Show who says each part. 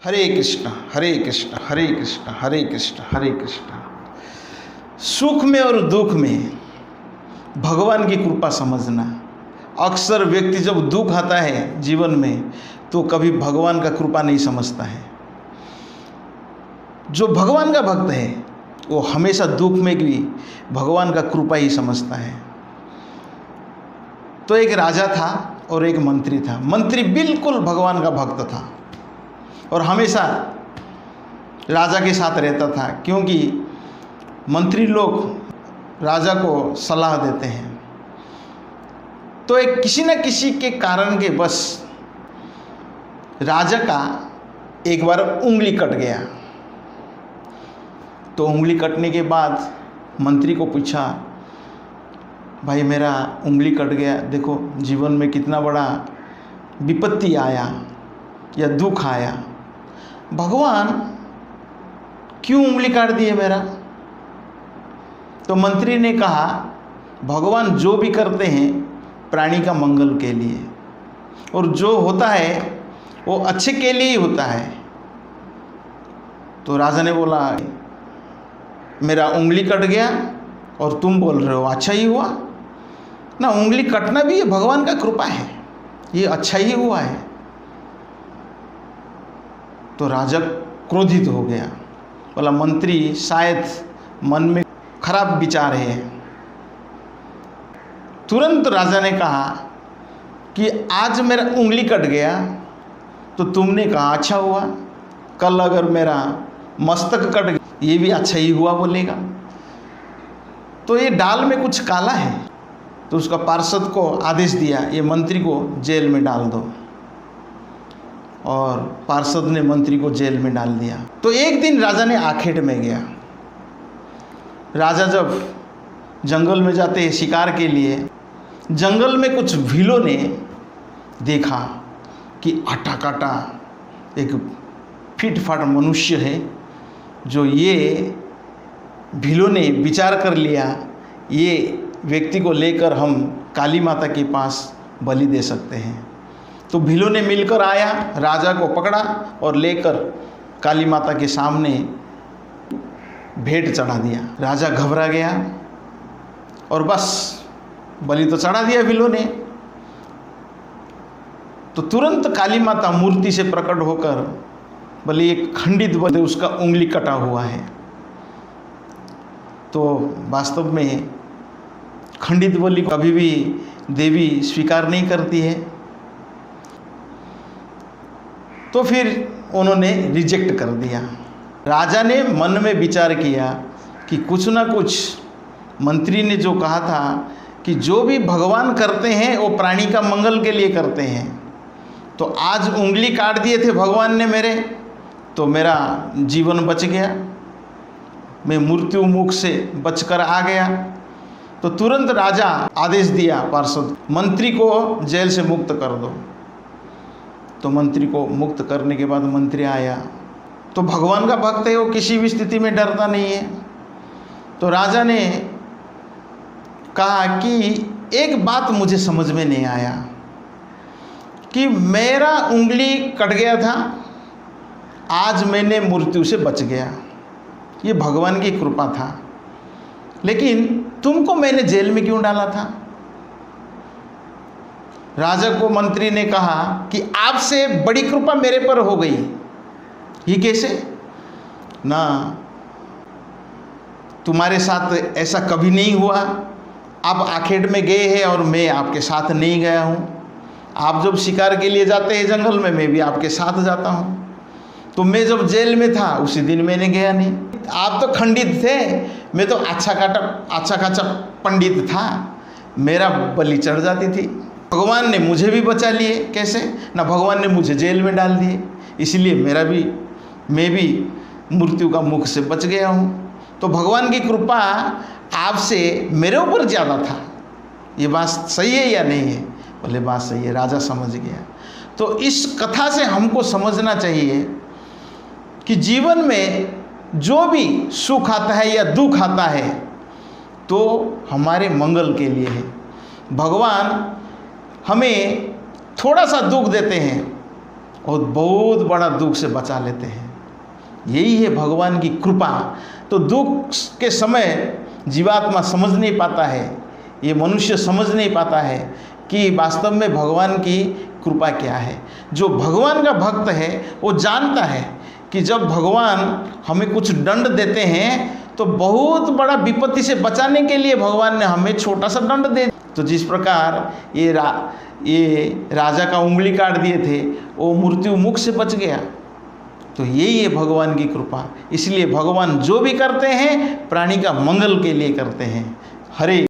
Speaker 1: हरे कृष्ण हरे कृष्ण हरे कृष्ण हरे कृष्ण हरे कृष्ण। सुख में और दुख में भगवान की कृपा समझना। अक्सर व्यक्ति जब दुख आता है जीवन में तो कभी भगवान का कृपा नहीं समझता है। जो भगवान का भक्त है वो हमेशा दुख में भी भगवान का कृपा ही समझता है। तो एक राजा था और एक मंत्री था। मंत्री बिल्कुल भगवान का भक्त था और हमेशा राजा के साथ रहता था, क्योंकि मंत्री लोग राजा को सलाह देते हैं। तो एक किसी न किसी के कारण के बस राजा का एक बार उंगली कट गया। तो उंगली कटने के बाद मंत्री को पूछा, भाई मेरा उंगली कट गया, देखो जीवन में कितना बड़ा विपत्ति आया या दुख आया, भगवान क्यों उंगली काट दिए मेरा? तो मंत्री ने कहा, भगवान जो भी करते हैं प्राणी का मंगल के लिए, और जो होता है वो अच्छे के लिए ही होता है। तो राजा ने बोला, मेरा उंगली कट गया और तुम बोल रहे हो अच्छा ही हुआ ना? उंगली कटना भी ये भगवान का कृपा है, ये अच्छा ही हुआ है। तो राजा क्रोधित हो गया, बोला मंत्री शायद मन में खराब विचार है। तुरंत राजा ने कहा कि आज मेरा उंगली कट गया तो तुमने कहा अच्छा हुआ, कल अगर मेरा मस्तक कट गया ये भी अच्छा ही हुआ बोलेगा। तो ये डाल में कुछ काला है। तो उसका पार्षद को आदेश दिया, ये मंत्री को जेल में डाल दो। और पार्षद ने मंत्री को जेल में डाल दिया। तो एक दिन राजा ने आखेट में गया। राजा जब जंगल में जाते हैं शिकार के लिए, जंगल में कुछ भीलों ने देखा कि आटा काटा एक फिट फाट मनुष्य है, जो ये भीलों ने विचार कर लिया ये व्यक्ति को लेकर हम काली माता के पास बलि दे सकते हैं। तो भीलों ने मिलकर आया, राजा को पकड़ा और लेकर काली माता के सामने भेंट चढ़ा दिया। राजा घबरा गया और बस बलि तो चढ़ा दिया भीलों ने। तो तुरंत काली माता मूर्ति से प्रकट होकर बोले एक खंडित बलि, उसका उंगली कटा हुआ है। तो वास्तव में खंडित बलि कभी भी देवी स्वीकार नहीं करती है। तो फिर उन्होंने रिजेक्ट कर दिया। राजा ने मन में विचार किया कि कुछ ना कुछ मंत्री ने जो कहा था कि जो भी भगवान करते हैं वो प्राणी का मंगल के लिए करते हैं, तो आज उंगली काट दिए थे भगवान ने मेरे, तो मेरा जीवन बच गया, मैं मृत्यु मुख से बचकर आ गया। तो तुरंत राजा आदेश दिया पार्षद, मंत्री को जेल से मुक्त कर दो। तो मंत्री को मुक्त करने के बाद मंत्री आया, तो भगवान का भक्त है, वो किसी भी स्थिति में डरता नहीं है। तो राजा ने कहा कि एक बात मुझे समझ में नहीं आया कि मेरा उंगली कट गया था, आज मैंने मृत्यु से बच गया, ये भगवान की कृपा था, लेकिन तुमको मैंने जेल में क्यों डाला था? राजा को मंत्री ने कहा कि आपसे बड़ी कृपा मेरे पर हो गई। ये कैसे? ना, तुम्हारे साथ ऐसा कभी नहीं हुआ। आप आखेट में गए हैं और मैं आपके साथ नहीं गया हूँ। आप जब शिकार के लिए जाते हैं जंगल में, मैं भी आपके साथ जाता हूँ। तो मैं जब जेल में था उसी दिन मैंने गया नहीं। आप तो खंडित थे, मैं तो अच्छा खासा पंडित था, मेरा बलि चढ़ जाती थी। भगवान ने मुझे भी बचा लिए, कैसे ना? भगवान ने मुझे जेल में डाल दिए, इसलिए मैं भी मृत्यु का मुख से बच गया हूँ। तो भगवान की कृपा आपसे मेरे ऊपर ज़्यादा था। ये बात सही है या नहीं है? बोले बात सही है। राजा समझ गया। तो इस कथा से हमको समझना चाहिए कि जीवन में जो भी सुख आता है या दुख आता है तो हमारे मंगल के लिए है। भगवान हमें थोड़ा सा दुख देते हैं और बहुत बड़ा दुख से बचा लेते हैं। यही है भगवान की कृपा। तो दुख के समय जीवात्मा समझ नहीं पाता है, ये मनुष्य समझ नहीं पाता है कि वास्तव में भगवान की कृपा क्या है। जो भगवान का भक्त है वो जानता है कि जब भगवान हमें कुछ दंड देते हैं तो बहुत बड़ा विपत्ति से बचाने के लिए भगवान ने हमें छोटा सा दंड दे। तो जिस प्रकार ये राजा का उंगली काट दिए थे, वो मृत्यु मुख से बच गया। तो यही है भगवान की कृपा। इसलिए भगवान जो भी करते हैं प्राणी का मंगल के लिए करते हैं। हरे